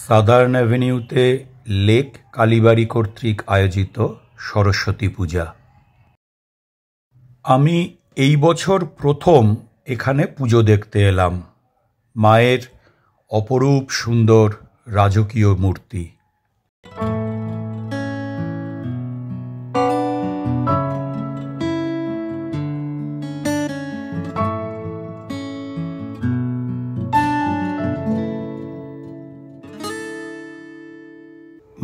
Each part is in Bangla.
সাদার্ন অ্যাভিনিউতে লেক কালীবাড়ি কর্তৃক আয়োজিত সরস্বতী পূজা। আমি এই বছর প্রথম এখানে পুজো দেখতে এলাম। মায়ের অপরূপ সুন্দর রাজকীয় মূর্তি।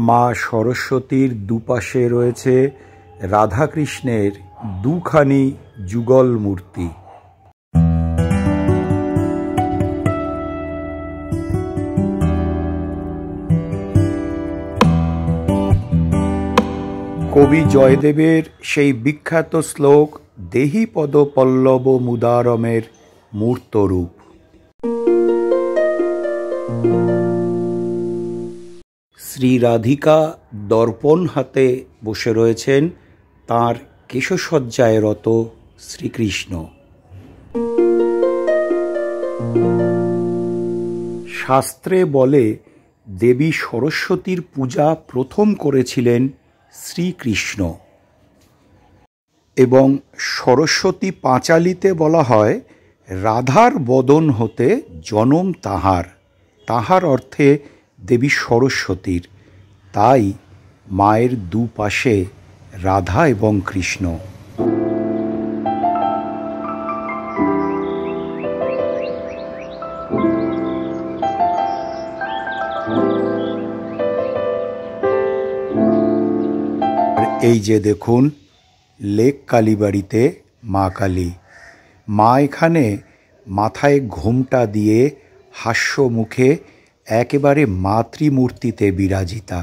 মা সরস্বতীর দুপাশে রয়েছে রাধাকৃষ্ণের দুখানি যুগল মূর্তি। কবি জয়দেবের সেই বিখ্যাত শ্লোক দেহি পদ পল্লব মুদারমের মূর্তরূপ। শ্রী রাধিকা দর্পণ হাতে বসে রয়েছেন তাঁর কেশসজ্জায় রত শ্রীকৃষ্ণ। শাস্ত্রে বলে দেবী সরস্বতীর পূজা প্রথম করেছিলেন শ্রীকৃষ্ণ, এবং সরস্বতী পাঁচালীতে বলা হয় রাধার বদন হতে জনম তাহার। তাহার অর্থে দেবী সরস্বতীর, তাই মায়ের দুপাশে রাধা এবং কৃষ্ণ। এই যে দেখুন লেক কালীবাড়িতে মা কালী। মা এখানে মাথায় ঘোমটা দিয়ে হাস্য মুখে একেবারে মাতৃমূর্তিতে বিরাজিতা।